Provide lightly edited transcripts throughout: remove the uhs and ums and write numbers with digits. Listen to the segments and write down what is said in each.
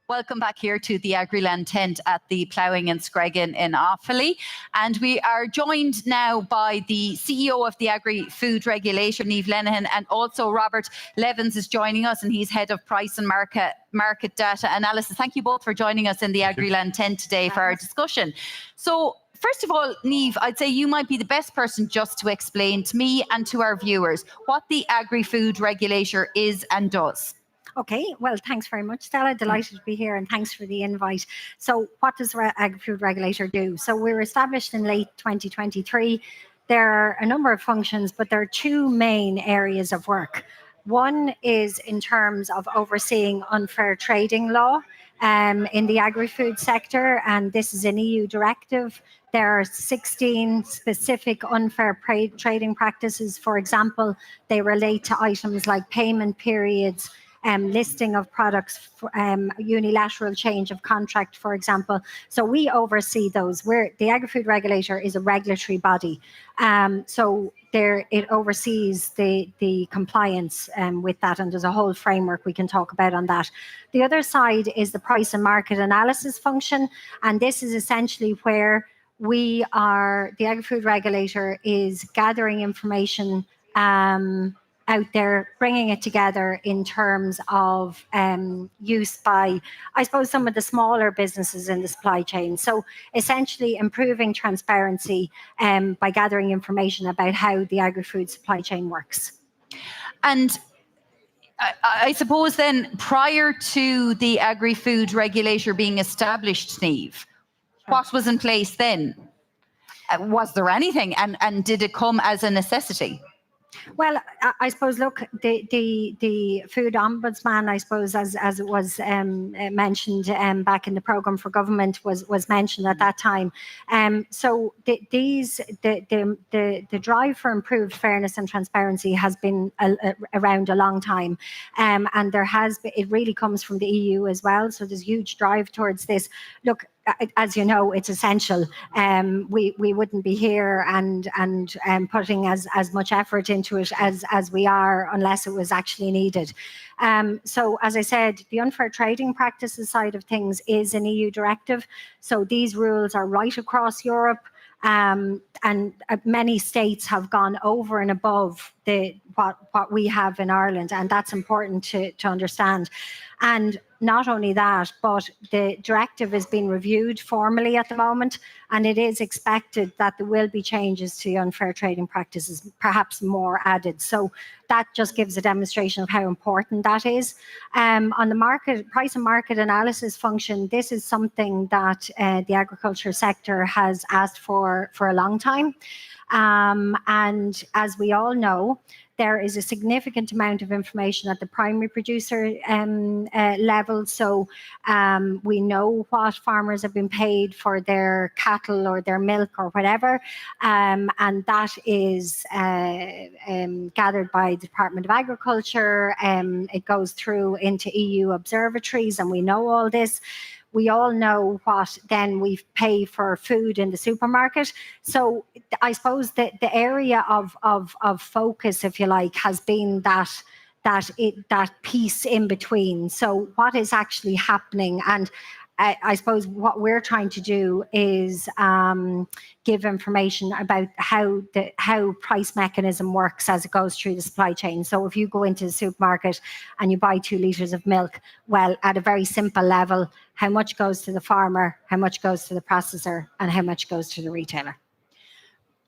Welcome back here to the Agriland tent at the Ploughing and Screggin in Offaly. And we are joined now by the CEO of the Agri-Food Regulator, Niamh Lenehan, and also Robert Levins is joining us, and he's Head of Price and Market Data Analysis. Thank you both for joining us in the Agriland tent today for our discussion. So, first of all, Niamh, I'd say you might be the best person just to explain to me and to our viewers what the Agri-Food Regulator is and does. Okay, well, thanks very much, Stella. Delighted to be here, and thanks for the invite. So what does the Agri-Food Regulator do? So we were established in late 2023. There are a number of functions, but there are two main areas of work. One is in terms of overseeing unfair trading law in the agri-food sector, and this is an EU directive. There are 16 specific unfair trading practices. For example, they relate to items like payment periods, listing of products, unilateral change of contract, for example. So we oversee those. The Agri-Food Regulator is a regulatory body. So it oversees the compliance with that, and there's a whole framework we can talk about on that. The other side is the price and market analysis function, and this is essentially where the Agri-Food Regulator is gathering information out there, bringing it together in terms of use by, I suppose, some of the smaller businesses in the supply chain. So essentially improving transparency by gathering information about how the agri-food supply chain works. And I suppose then, prior to the Agri-Food Regulator being established, Niamh, what was in place then? Was there anything, and did it come as a necessity? Well, I suppose, look, the Food Ombudsman, I suppose, as it was mentioned back in the programme for government, was mentioned at that time. So the drive for improved fairness and transparency has been around a long time, and it really comes from the EU as well. So there's a huge drive towards this. Look, as you know, it's essential. We wouldn't be here and putting as much effort into it as we are unless it was actually needed. So as I said, the unfair trading practices side of things is an EU directive. So these rules are right across Europe. And many states have gone over and above what we have in Ireland, and that's important to understand. And not only that, but the directive is being reviewed formally at the moment, and it is expected that there will be changes to unfair trading practices, perhaps more added. So that just gives a demonstration of how important that is. On the price and market analysis function, this is something that the agriculture sector has asked for a long time. And as we all know, there is a significant amount of information at the primary producer level. So we know what farmers have been paid for their cattle or their milk or whatever. And that is gathered by the Department of Agriculture. It goes through into EU observatories, and we know all this. We all know what then we pay for food in the supermarket. So I suppose that the area of focus, if you like, has been that piece in between. So what is actually happening? And I suppose what we're trying to do is give information about how price mechanism works as it goes through the supply chain. So if you go into the supermarket and you buy 2 litres of milk, well, at a very simple level, how much goes to the farmer, how much goes to the processor, and how much goes to the retailer?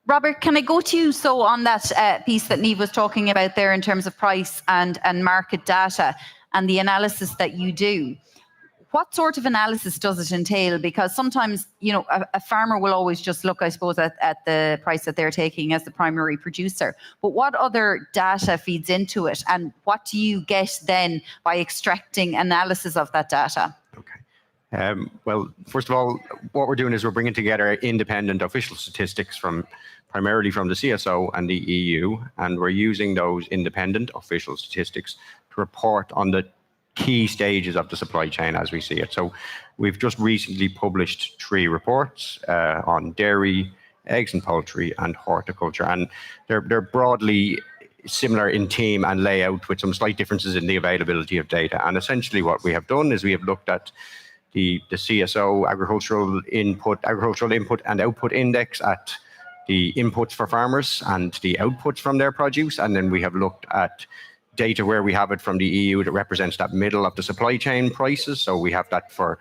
Robert, can I go to you? So on that piece that Niamh was talking about there in terms of price and market data and the analysis that you do, what sort of analysis does it entail? Because sometimes, you know, a farmer will always just look, I suppose, at the price that they're taking as the primary producer. But what other data feeds into it? And what do you get then by extracting analysis of that data? Okay. Well, first of all, what we're doing is we're bringing together independent official statistics primarily from the CSO and the EU, and we're using those independent official statistics to report on the key stages of the supply chain as we see it. So we've just recently published 3 reports on dairy, eggs and poultry, and horticulture, and they're broadly similar in theme and layout with some slight differences in the availability of data. And essentially what we have done is we have looked at the CSO agricultural input and output index at the inputs for farmers and the outputs from their produce. And then we have looked at data where we have it from the EU that represents that middle of the supply chain prices. So we have that for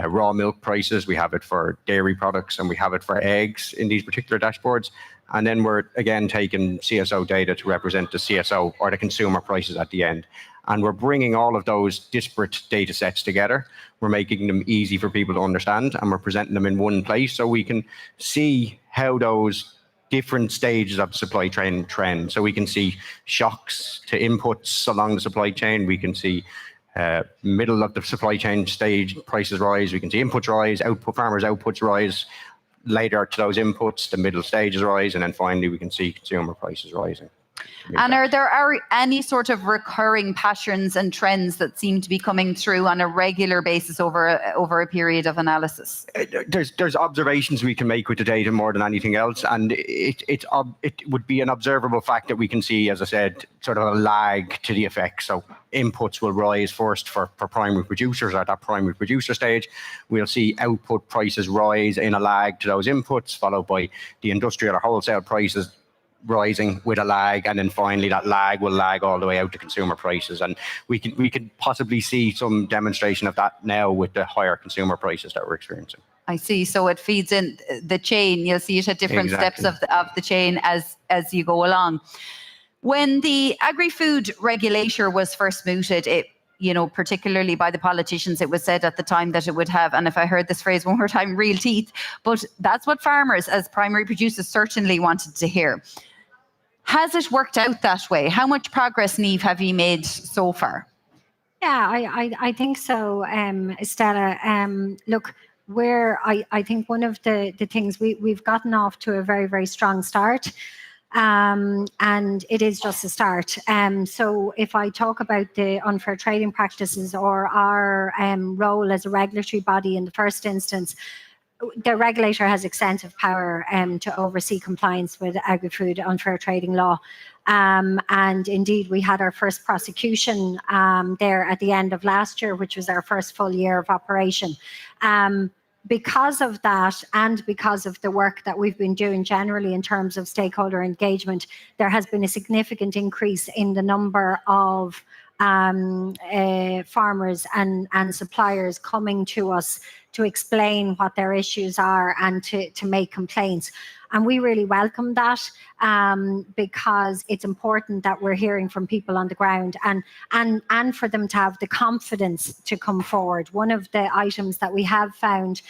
raw milk prices, we have it for dairy products, and we have it for eggs in these particular dashboards. And then we're again taking CSO data to represent the CSO or the consumer prices at the end. And we're bringing all of those disparate data sets together. We're making them easy for people to understand, and we're presenting them in one place so we can see how those different stages of the supply chain trend. So we can see shocks to inputs along the supply chain. We can see middle of the supply chain stage prices rise. We can see inputs rise, farmers' outputs rise. Later to those inputs, the middle stages rise, and then finally we can see consumer prices rising. And are there any sort of recurring patterns and trends that seem to be coming through on a regular basis over a period of analysis? There's observations we can make with the data more than anything else, and it would be an observable fact that we can see, as I said, sort of a lag to the effect. So inputs will rise first for primary producers at that primary producer stage. We'll see output prices rise in a lag to those inputs, followed by the industrial or wholesale prices rising with a lag, and then finally that lag will lag all the way out to consumer prices. And we can possibly see some demonstration of that now with the higher consumer prices that we're experiencing. I see. So it feeds in the chain. You'll see it at different steps of the chain as you go along. When the Agri-Food Regulator was first mooted, it, particularly by the politicians, it was said at the time that it would have, and if I heard this phrase one more time, real teeth. But that's what farmers as primary producers certainly wanted to hear. Has it worked out that way? How much progress, Niamh, have you made so far? Yeah, I think so, Stella. Look, I think one of the things we've gotten off to a very, very strong start. And it is just a start. So if I talk about the unfair trading practices or our role as a regulatory body in the first instance, the regulator has extensive power to oversee compliance with agri-food unfair trading law. And indeed, we had our first prosecution there at the end of last year, which was our first full year of operation. Because of that, and because of the work that we've been doing generally in terms of stakeholder engagement, there has been a significant increase in the number of farmers and suppliers coming to us to explain what their issues are and to make complaints. And we really welcome that because it's important that we're hearing from people on the ground and for them to have the confidence to come forward. One of the items that we have found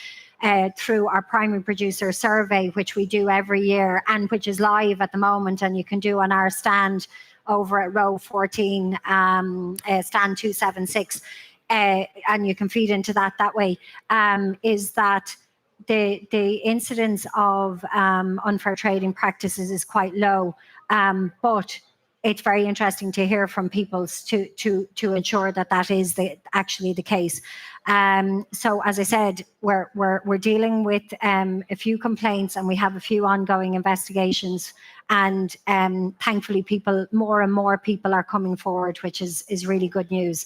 through our primary producer survey, which we do every year and which is live at the moment, and you can do on our stand over at row 14, stand 276, and you can feed into that way, is that the incidence of unfair trading practices is quite low, but it's very interesting to hear from people to ensure that is actually the case. So as I said, we're dealing with a few complaints, and we have a few ongoing investigations, and thankfully more and more people are coming forward, which is really good news.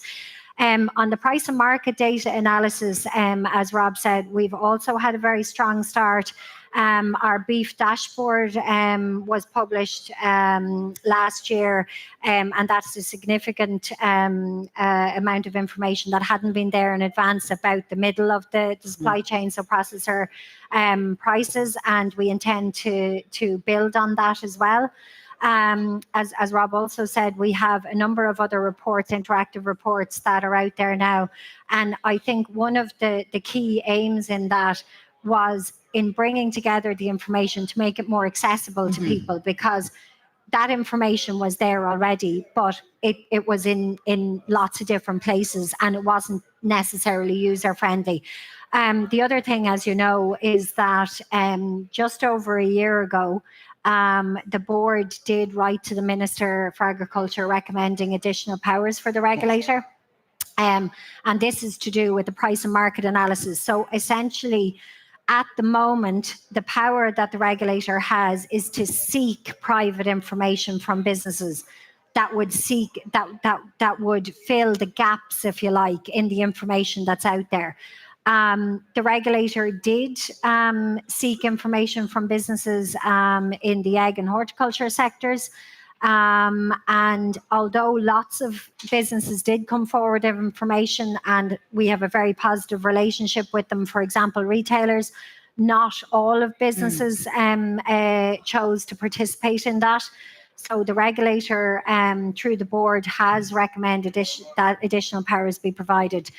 On the price and market data analysis, as Rob said, we've also had a very strong start. Our beef dashboard was published last year, and that's a significant amount of information that hadn't been there in advance about the middle of the supply chain, so processor prices, and we intend to build on that as well. As Rob also said, we have a number of other reports, interactive reports that are out there now. And I think one of the key aims in that was in bringing together the information to make it more accessible to people, because that information was there already, but it was in lots of different places and it wasn't necessarily user friendly. The other thing, as you know, is that just over a year ago, the board did write to the Minister for Agriculture recommending additional powers for the regulator. And this is to do with the price and market analysis. So essentially, at the moment, the power that the regulator has is to seek private information from businesses. that would seek that would fill the gaps, if you like, in the information that's out there. The regulator did seek information from businesses in the egg and horticulture sectors. And although lots of businesses did come forward with information and we have a very positive relationship with them, for example, retailers, not all of businesses chose to participate in that. So the regulator, through the board, has recommended that additional powers be provided.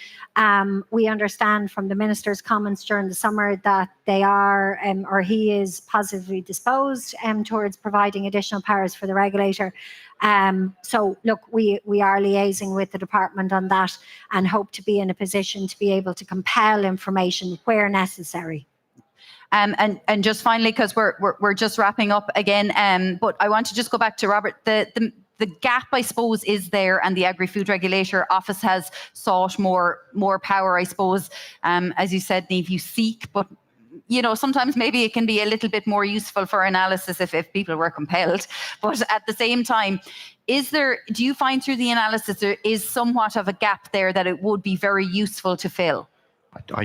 We understand from the minister's comments during the summer that they are, or he is positively disposed towards providing additional powers for the regulator. So look, we are liaising with the department on that and hope to be in a position to be able to compel information where necessary. And just finally, because we're just wrapping up again, but I want to just go back to Robert. The gap, I suppose, is there, and the Agri-Food Regulator Office has sought more power, I suppose. As you said, Niamh, you seek, but sometimes maybe it can be a little bit more useful for analysis if people were compelled. But at the same time, do you find through the analysis there is somewhat of a gap there that it would be very useful to fill?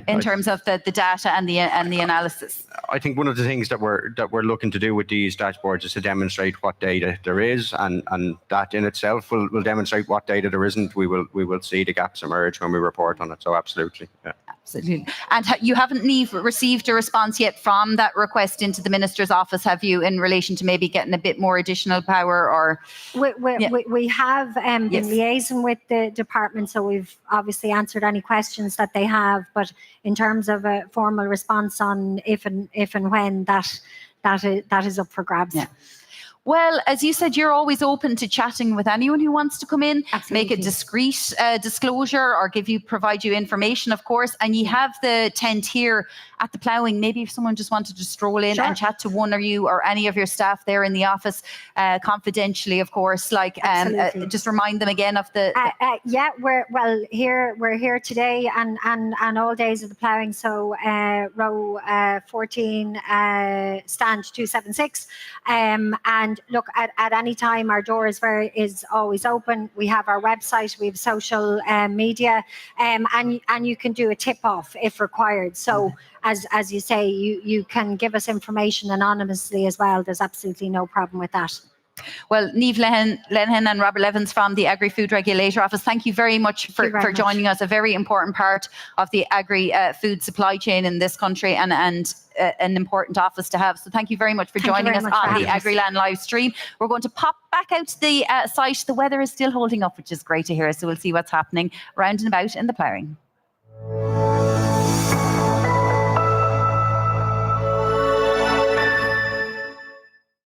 In terms of the data and the analysis? I think one of the things that we're looking to do with these dashboards is to demonstrate what data there is, and that in itself will demonstrate what data there isn't. We will see the gaps emerge when we report on it. So absolutely, yeah. Absolutely. And you haven't, Niamh, received a response yet from that request into the Minister's office, have you, in relation to maybe getting a bit more additional power? Or we have been liaising with the department, so we've obviously answered any questions that they have. But in terms of a formal response on if and when, that is up for grabs. Yeah. Well, as you said, you're always open to chatting with anyone who wants to come in. Absolutely. Make a discreet disclosure or provide you information, of course. And you have the tent here at the Ploughing. Maybe if someone just wanted to stroll in and chat to one of you or any of your staff there in the office, confidentially, of course, just remind them again of the... we're here today and all days of the Ploughing. So row 14, stand 276. And look, at any time, our door is always open. We have our website, we have social media, and you can do a tip-off if required. So as you say, you can give us information anonymously as well. There's absolutely no problem with that. Well, Niamh Lenehan and Robert Levins from the Agri-Food Regulator Office, thank you very much for joining us. A very important part of the agri-food supply chain in this country, and an important office to have. So thank you very much for joining us on the Agriland live stream. We're going to pop back out to the site. The weather is still holding up, which is great to hear. So we'll see what's happening round and about in the Ploughing.